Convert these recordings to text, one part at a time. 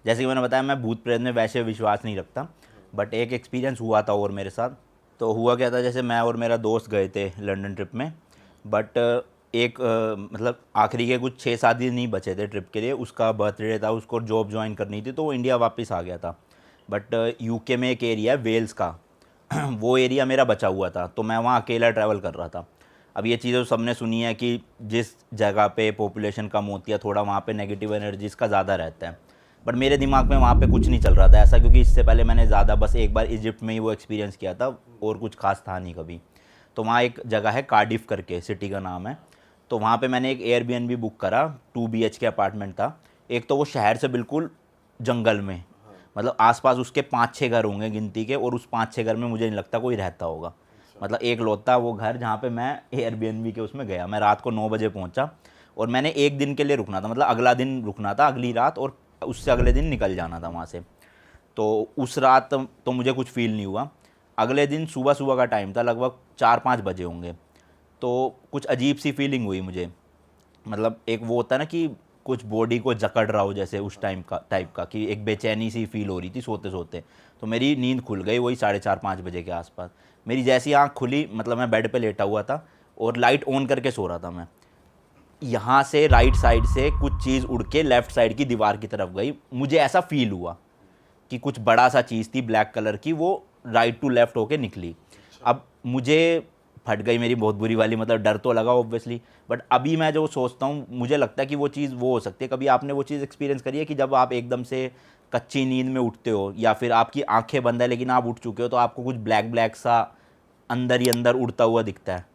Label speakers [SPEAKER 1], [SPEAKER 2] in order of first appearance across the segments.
[SPEAKER 1] जैसे कि मैंने बताया मैं भूत प्रेत में वैसे विश्वास नहीं रखता, बट एक एक्सपीरियंस हुआ था और मेरे साथ। तो हुआ क्या था, जैसे मैं और मेरा दोस्त गए थे लंदन ट्रिप में, बट एक मतलब आखिरी के कुछ 6-7 दिन नहीं बचे थे ट्रिप के लिए, उसका बर्थडे था, उसको जॉब ज्वाइन करनी थी, तो वो इंडिया वापस आ गया था। बट यूके में एक एरिया है वेल्स का वो एरिया मेरा बचा हुआ था, तो मैं वहाँ अकेला ट्रैवल कर रहा था। अब ये चीज़ें तो सबने सुनी है कि जिस जगह पे पॉपुलेशन कम होती है थोड़ा वहाँ पे नेगेटिव एनर्जीज़ का ज़्यादा रहता है, बट मेरे दिमाग में वहाँ पे कुछ नहीं चल रहा था ऐसा, क्योंकि इससे पहले मैंने ज़्यादा बस एक बार इजिप्ट में ही वो एक्सपीरियंस किया था, और कुछ खास था नहीं कभी। तो वहाँ एक जगह है कार्डिफ करके, सिटी का नाम है। तो वहाँ पे मैंने एक एयरबीएनबी बुक करा, 2 BHK अपार्टमेंट था। एक तो वो शहर से बिल्कुल जंगल में, मतलब आसपास उसके 5-6 घर होंगे गिनती के, और उस 5-6 घर में मुझे नहीं लगता कोई रहता होगा। मतलब एक लौता वो घर जहाँ पे मैं एयरबीएनबी के उसमें गया। मैं रात को 9 बजे पहुँचा, और मैंने एक दिन के लिए रुकना था, मतलब अगला दिन रुकना था, अगली रात, और उससे अगले दिन निकल जाना था वहाँ से। तो उस रात तो मुझे कुछ फ़ील नहीं हुआ। अगले दिन सुबह सुबह का टाइम था, लगभग 4-5 बजे होंगे, तो कुछ अजीब सी फीलिंग हुई मुझे। मतलब एक वो होता है ना कि कुछ बॉडी को जकड़ रहा हो, जैसे उस टाइम का टाइप का, कि एक बेचैनी सी फील हो रही थी सोते सोते। तो मेरी नींद खुल गई वही 4:30-5 बजे के आसपास। मेरी जैसी आँख खुली, मतलब मैं बेड पे लेटा हुआ था और लाइट ऑन करके सो रहा था मैं, यहाँ से राइट साइड से कुछ चीज़ उड़ के लेफ़्ट साइड की दीवार की तरफ गई। मुझे ऐसा फील हुआ कि कुछ बड़ा सा चीज़ थी ब्लैक कलर की, वो राइट टू लेफ़्ट होके निकली। अब मुझे फट गई मेरी बहुत बुरी वाली, मतलब डर तो लगा ऑब्वियसली, बट अभी मैं जो सोचता हूँ मुझे लगता है कि वो चीज़ वो हो सकती है। कभी आपने वो चीज़ एक्सपीरियंस करी है कि जब आप एकदम से कच्ची नींद में उठते हो, या फिर आपकी आंखें बंद है लेकिन आप उठ चुके हो, तो आपको कुछ ब्लैक ब्लैक सा अंदर ही अंदर उड़ता हुआ दिखता है?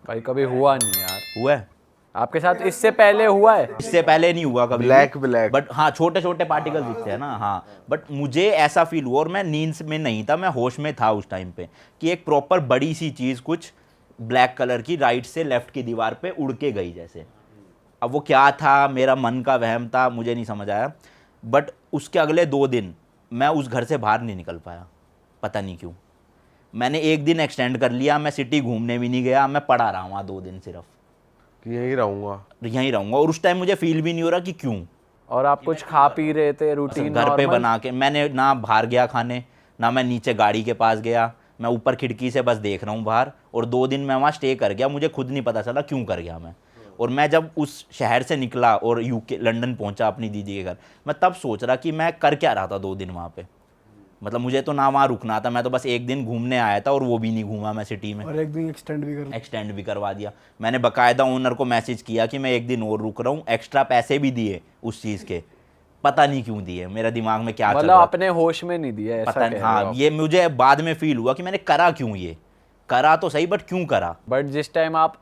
[SPEAKER 2] भाई कभी हुआ नहीं यार
[SPEAKER 1] हुआ है?
[SPEAKER 2] आपके साथ, इससे पहले हुआ है?
[SPEAKER 1] इससे पहले नहीं हुआ कभी भी,
[SPEAKER 3] ब्लैक ब्लैक।
[SPEAKER 1] बट हाँ छोटे छोटे पार्टिकल दिखते हैं ना, हाँ। बट मुझे ऐसा फील हुआ, और मैं नींद में नहीं था, मैं होश में था उस टाइम पे, कि एक प्रॉपर बड़ी सी चीज़ कुछ ब्लैक कलर की राइट से लेफ्ट की दीवार पे उड़ के गई जैसे। अब वो क्या था, मेरा मन का वहम था, मुझे नहीं समझ आया। बट उसके अगले 2 दिन मैं उस घर से बाहर नहीं निकल पाया, पता नहीं क्यों। मैंने एक दिन एक्सटेंड कर लिया, मैं सिटी घूमने भी नहीं गया, मैं पड़ा रहा वहाँ 2 दिन सिर्फ,
[SPEAKER 3] कि यहीं रहूंगा।
[SPEAKER 1] यहीं रहूँगा। और उस टाइम मुझे फील भी नहीं हो रहा कि क्यों।
[SPEAKER 2] और आप कुछ खा पी रहे थे,
[SPEAKER 1] बस
[SPEAKER 2] रूटीन
[SPEAKER 1] घर पे
[SPEAKER 2] नॉर्मल?
[SPEAKER 1] बना के, मैंने ना बाहर गया खाने, ना मैं नीचे गाड़ी के पास गया, मैं ऊपर खिड़की से बस देख रहा हूँ बाहर। और 2 दिन मैं वहाँ स्टे कर गया, मुझे खुद नहीं पता चला क्यों कर गया मैं। और मैं जब उस शहर से निकला और यूके लंदन पहुँचा अपनी दीदी के घर, मैं तब सोच रहा कि मैं कर क्या रहा था 2 दिन वहाँ पे। मतलब मुझे तो ना वहाँ रुकना था, मैं तो बस एक दिन घूमने आया था, और वो भी नहीं घूमा मैं सिटी में।
[SPEAKER 4] और एक दिन एक्सटेंड भी
[SPEAKER 1] करवा दिया। मैंने बकायदा ओनर को मैसेज किया कि मैं एक दिन और रुक रहा हूँ, एक्स्ट्रा पैसे भी दिए उस चीज़ के, पता नहीं क्यों दिए, मेरा दिमाग में क्या चल
[SPEAKER 2] मतलब
[SPEAKER 1] रहा था
[SPEAKER 2] अपने होश में नहीं दिया, ऐसा
[SPEAKER 1] पता
[SPEAKER 2] कह
[SPEAKER 1] नहीं।
[SPEAKER 2] रहे हो
[SPEAKER 1] हाँ,
[SPEAKER 2] आप?
[SPEAKER 1] ये मुझे बाद में फील हुआ कि मैंने करा क्यों, ये करा तो सही बट क्यों करा।
[SPEAKER 2] बट जिस टाइम आप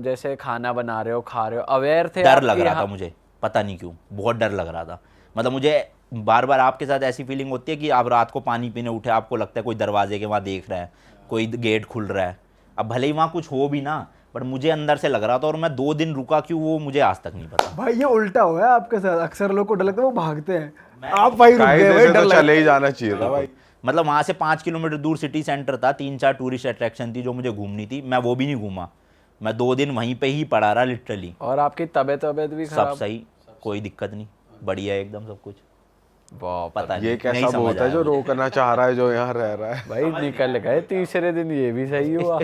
[SPEAKER 2] जैसे खाना बना रहे हो, खा रहे हो, अवेयर थे
[SPEAKER 1] डर
[SPEAKER 2] आप
[SPEAKER 1] लग
[SPEAKER 2] कि
[SPEAKER 1] रहा
[SPEAKER 2] हाँ?
[SPEAKER 1] था मुझे, पता नहीं क्यों, बहुत डर लग रहा था। मतलब मुझे बार बार आपके साथ ऐसी फीलिंग होती है कि आप रात को पानी पीने उठे, आपको लगता है कोई दरवाजे के वहाँ देख रहा है, कोई गेट खुल रहा है। अब भले ही वहाँ कुछ हो भी ना, बट मुझे अंदर से लग रहा था। और मैं 2 दिन रुका क्यों, वो मुझे आज तक नहीं पता।
[SPEAKER 4] भाई ये उल्टा हुआ है आपके साथ। अक्सर लोग को डर लगता है वो भागते हैं, आप भाई रुक गए
[SPEAKER 3] कायदे
[SPEAKER 4] भाई,
[SPEAKER 3] से
[SPEAKER 4] डर
[SPEAKER 3] तो
[SPEAKER 4] लग
[SPEAKER 3] चले ही जाना चाहिए था भाई।
[SPEAKER 1] मतलब वहाँ से 5 किलोमीटर दूर सिटी सेंटर था, 3-4 टूरिस्ट अट्रैक्शन थी जो मुझे घूमनी थी, मैं वो भी नहीं घूमा। मैं 2 दिन वहीं पे ही पड़ा रहा लिटरली।
[SPEAKER 2] और आपकी तबीयत भी
[SPEAKER 1] सब
[SPEAKER 2] खराब?
[SPEAKER 1] सही, कोई दिक्कत नहीं, बढ़िया एकदम सब कुछ।
[SPEAKER 2] वाह,
[SPEAKER 1] पता
[SPEAKER 3] ये
[SPEAKER 1] नहीं,
[SPEAKER 3] कैसा
[SPEAKER 1] नहीं समझ
[SPEAKER 3] होता है
[SPEAKER 1] आया
[SPEAKER 3] जो
[SPEAKER 1] मुझे।
[SPEAKER 3] रोकना चाह रहा है जो यहाँ रह रहा है।
[SPEAKER 2] भाई निकल गए तीसरे दिन, ये भी सही हुआ।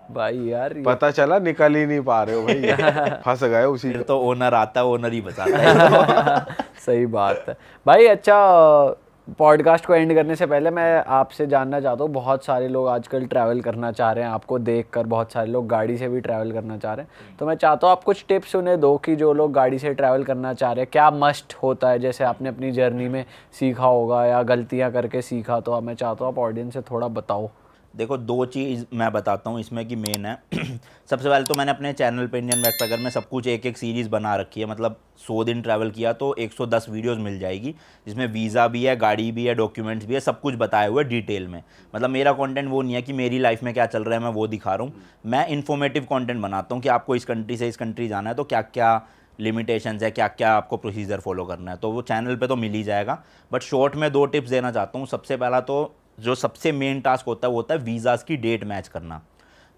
[SPEAKER 2] भाई यार
[SPEAKER 3] पता चला निकल ही नहीं पा रहे हो भाई, फंस गए उसी
[SPEAKER 1] फिर
[SPEAKER 3] के।
[SPEAKER 1] तो ओनर आता है, ओनर ही बताता है।
[SPEAKER 2] सही बात है भाई। अच्छा, पॉडकास्ट को एंड करने से पहले मैं आपसे जानना चाहता हूँ, बहुत सारे लोग आजकल ट्रैवल करना चाह रहे हैं, आपको देखकर बहुत सारे लोग गाड़ी से भी ट्रैवल करना चाह रहे हैं, तो मैं चाहता हूँ आप कुछ टिप्स उन्हें दो कि जो लोग गाड़ी से ट्रैवल करना चाह रहे हैं क्या मस्ट होता है, जैसे आपने अपनी जर्नी में सीखा होगा या गलतियाँ करके सीखा, तो मैं चाहता हूँ आप ऑडियंस से थोड़ा बताओ।
[SPEAKER 1] देखो, 2 चीज़ मैं बताता हूँ इसमें कि मेन है। सबसे पहले तो मैंने अपने चैनल पे इंडियन बैकपैकर में सब कुछ एक एक सीरीज़ बना रखी है। मतलब 100 दिन ट्रैवल किया तो 110 वीडियोस मिल जाएगी, जिसमें वीज़ा भी है, गाड़ी भी है, डॉक्यूमेंट्स भी है, सब कुछ बताए हुए डिटेल में। मतलब मेरा कंटेंट वो नहीं है कि मेरी लाइफ में क्या चल रहा है मैं वो दिखा रहा हूँ। मैं इन्फॉर्मेटिव कंटेंट बनाता हूँ कि आपको इस कंट्री से इस कंट्री जाना है तो क्या क्या लिमिटेशंस है, क्या क्या आपको प्रोसीजर फॉलो करना है, तो वो चैनल पे तो मिल ही जाएगा। बट शॉर्ट में 2 टिप्स देना चाहता हूँ। सबसे पहला तो जो सबसे मेन टास्क होता है वो होता है वीज़ाज़ की डेट मैच करना।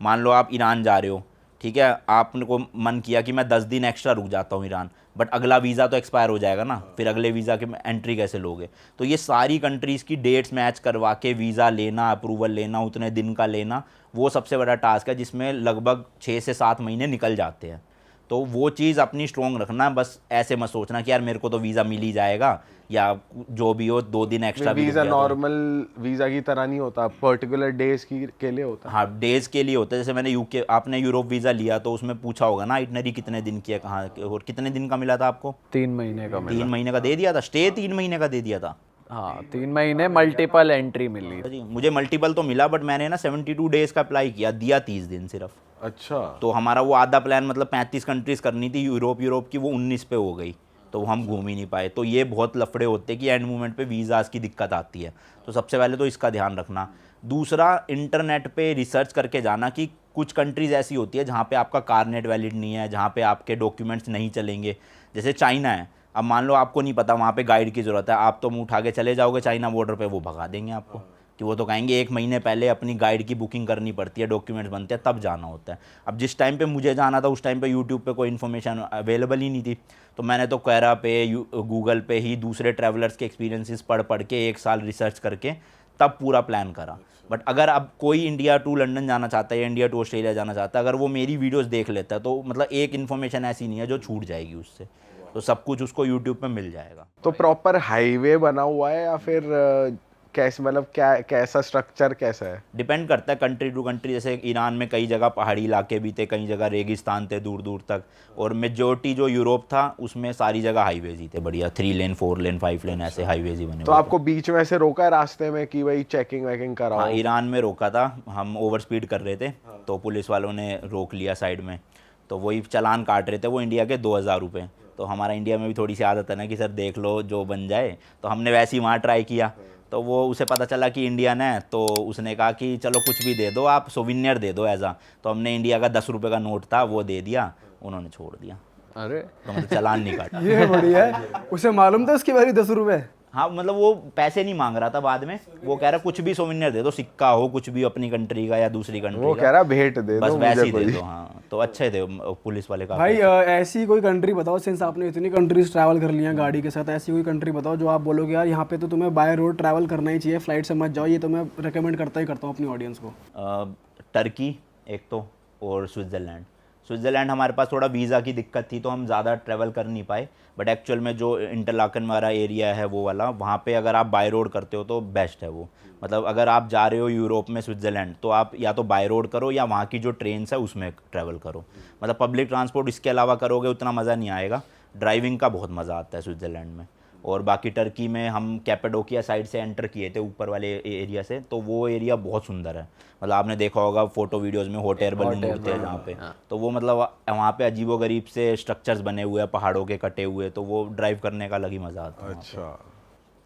[SPEAKER 1] मान लो आप ईरान जा रहे हो, ठीक है, आपने को मन किया कि मैं 10 दिन एक्स्ट्रा रुक जाता हूँ ईरान, बट अगला वीज़ा तो एक्सपायर हो जाएगा ना, फिर अगले वीज़ा के एंट्री कैसे लोगे? तो ये सारी कंट्रीज़ की डेट्स मैच करवा के वीज़ा लेना, अप्रूवल लेना, उतने दिन का लेना, वो सबसे बड़ा टास्क है जिसमें लगभग 6 से 7 महीने निकल जाते हैं। तो वो चीज़ अपनी स्ट्रॉन्ग रखना, बस ऐसे मत सोचना कि यार मेरे को तो वीज़ा मिल ही जाएगा या जो भी हो 2 दिन एक्स्ट्रा भी रुक
[SPEAKER 3] वीजा
[SPEAKER 1] गया तो।
[SPEAKER 3] नॉर्मल वीजा की तरह नहीं होता, पर्टिकुलर डेज के लिए होता है।
[SPEAKER 1] हाँ, डेज़ के लिए होता है। जैसे मैंने यूके, आपने यूरोप वीज़ा लिया तो उसमें पूछा होगा ना आइटनरी कितने दिन की है, कहाँ और कितने दिन का मिला था आपको?
[SPEAKER 2] 3 महीने का मिला।
[SPEAKER 1] 3 महीने का दे दिया था, स्टे 3 महीने का दे दिया था।
[SPEAKER 2] हाँ 3 महीने मल्टीपल एंट्री मिली।
[SPEAKER 1] जी, मुझे मल्टीपल तो मिला, बट मैंने ना 72 डेज़ का अप्लाई किया, दिया 30 दिन सिर्फ।
[SPEAKER 3] अच्छा,
[SPEAKER 1] तो हमारा वो आधा प्लान मतलब 35 कंट्रीज़ करनी थी यूरोप की, वो 19 पे हो गई, तो हम घूम ही नहीं पाए। तो ये बहुत लफड़े होते हैं कि एंड मोमेंट पे वीज़ाज़ की दिक्कत आती है। तो सबसे पहले तो इसका ध्यान रखना। दूसरा, इंटरनेट पे रिसर्च करके जाना कि कुछ कंट्रीज़ ऐसी होती है जहाँ पे आपका कारनेट वैलिड नहीं है, जहाँ पे आपके डॉक्यूमेंट्स नहीं चलेंगे। जैसे चाइना है, अब मान लो आपको नहीं पता, वहाँ पे गाइड की ज़रूरत है, आप तो मुँह उठा के चले जाओगे चाइना बॉर्डर पे, वो भगा देंगे आपको कि वो तो कहेंगे 1 महीने पहले अपनी गाइड की बुकिंग करनी पड़ती है, डॉक्यूमेंट्स बनते हैं तब जाना होता है। अब जिस टाइम पे मुझे जाना था उस टाइम पे यूट्यूब पे कोई इन्फॉर्मेशन अवेलेबल ही नहीं थी, तो मैंने तो क्वेरा पे गूगल पे ही दूसरे ट्रैवलर्स के एक्सपीरियंसेस पढ़ पढ़ के 1 साल रिसर्च करके तब पूरा प्लान करा। बट अगर अब कोई इंडिया टू लंदन जाना चाहता है या इंडिया टू ऑस्ट्रेलिया जाना चाहता है, अगर वो मेरी वीडियोज़ देख लेता है तो मतलब एक इन्फॉर्मेशन ऐसी नहीं है जो छूट जाएगी उससे, तो सब कुछ उसको यूट्यूब पे मिल जाएगा।
[SPEAKER 3] तो प्रॉपर हाईवे बना हुआ है या फिर कैसे, मतलब क्या, कैसा स्ट्रक्चर कैसा है?
[SPEAKER 1] डिपेंड करता है कंट्री टू कंट्री। जैसे ईरान में कई जगह पहाड़ी इलाके भी थे, कई जगह रेगिस्तान थे दूर दूर तक, और मेजोरिटी जो यूरोप था उसमें सारी जगह हाईवेज ही थे बढ़िया, 3 लेन 4 लेन 5 लेन ऐसे हाईवेज ही बने
[SPEAKER 3] तो
[SPEAKER 1] हुए
[SPEAKER 3] आपको बीच में से रोका है रास्ते में कि भाई चेकिंग वेकिंग
[SPEAKER 1] थे।
[SPEAKER 3] कराओ?
[SPEAKER 1] हाँ, ईरान में रोका था, हम ओवर स्पीड कर रहे थे तो पुलिस वालों ने रोक लिया साइड में, तो वही चालान काट रहे थे वो इंडिया के 2000 रुपये। तो हमारा इंडिया में भी थोड़ी सी आदत है ना कि सर देख लो जो बन जाए, तो हमने वैसे ही वहाँ ट्राई किया, तो वो उसे पता चला कि इंडियन है, तो उसने कहा कि चलो कुछ भी दे दो, आप सोविनियर दे दो ऐसा। तो हमने इंडिया का 10 रुपये का नोट था वो दे दिया, उन्होंने छोड़ दिया,
[SPEAKER 2] अरे
[SPEAKER 1] तो मतलब चालान नहीं काटा।
[SPEAKER 4] ये बढ़िया है, उसे मालूम था उसकी बारी 10 रुपए।
[SPEAKER 1] हाँ, मतलब वो पैसे नहीं मांग रहा था बाद में, वो कह रहा कुछ भी सोविनियर दे दो, सिक्का हो कुछ भी अपनी कंट्री का या दूसरी कंट्री
[SPEAKER 3] वो
[SPEAKER 1] का,
[SPEAKER 3] कह रहा भेंट दे
[SPEAKER 1] बस
[SPEAKER 3] दो
[SPEAKER 1] वैसे
[SPEAKER 3] मुझे
[SPEAKER 1] ही दे
[SPEAKER 3] कोई।
[SPEAKER 1] दो। हाँ, तो अच्छे थे पुलिस वाले का।
[SPEAKER 4] भाई ऐसी कोई कंट्री बताओ, सिंस आपने इतनी कंट्रीज ट्रैवल कर लिया गाड़ी के साथ, ऐसी कोई कंट्री बताओ जो आप बोलोगे यार यहाँ पे तो तुम्हें बाय रोड ट्रैवल करना ही चाहिए, फ्लाइट से मत जाओ, ये तो मैं रिकमेंड करता ही करता हूँ अपनी ऑडियंस को।
[SPEAKER 1] टर्की एक तो, और स्विट्ज़रलैंड हमारे पास थोड़ा वीज़ा की दिक्कत थी तो हम ज़्यादा ट्रैवल कर नहीं पाए, बट एक्चुअल में जो इंटरलाकन वाला एरिया है वो वाला, वहाँ पे अगर आप बाय रोड करते हो तो बेस्ट है वो। मतलब अगर आप जा रहे हो यूरोप में स्विट्ज़रलैंड, तो आप या तो बाय रोड करो या वहाँ की जो ट्रेन्स है उसमें ट्रैवल करो। मतलब पब्लिक ट्रांसपोर्ट इसके अलावा करोगे उतना मज़ा नहीं आएगा, ड्राइविंग का बहुत मज़ा आता है स्विट्ज़रलैंड में। और बाकी टर्की में हम कैपेडोकिया साइड से एंटर किए थे ऊपर वाले एरिया से, तो वो एरिया बहुत सुंदर है। मतलब आपने देखा होगा फोटो वीडियोस में हॉट एयर बलून उड़ते हैं जहाँ पे, तो वो मतलब वहाँ पे अजीबोगरीब से स्ट्रक्चर्स बने हुए हैं पहाड़ों के कटे हुए, तो वो ड्राइव करने का अलग ही मज़ा आता है।
[SPEAKER 3] अच्छा,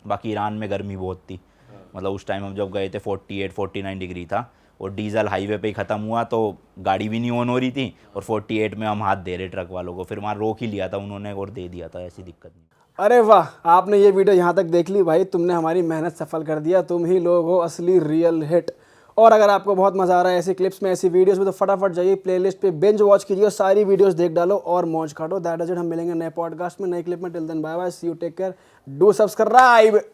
[SPEAKER 1] बाकी ईरान में गर्मी बहुत थी, मतलब उस टाइम हम जब गए थे 48-49 डिग्री था, और डीजल हाईवे पे ही ख़त्म हुआ तो गाड़ी भी नहीं ऑन हो रही थी, और 48 में हम हाथ दे रहे ट्रक वालों को, फिर वहाँ रोक ही लिया था उन्होंने और दे दिया था, ऐसी दिक्कत नहीं।
[SPEAKER 4] अरे वाह, आपने ये वीडियो यहाँ तक देख ली भाई, तुमने हमारी मेहनत सफल कर दिया, तुम ही लोग हो असली रियल हिट। और अगर आपको बहुत मज़ा आ रहा है ऐसी क्लिप्स में, ऐसी वीडियोस में, तो फटाफट जाइए प्लेलिस्ट पे बिंज वॉच कीजिए, सारी वीडियोस देख डालो और मौज काटो। दैट इज इट, हम मिलेंगे नए पॉडकास्ट में नए क्लिप में। Till then bye bye, see you, take care, do subscribe.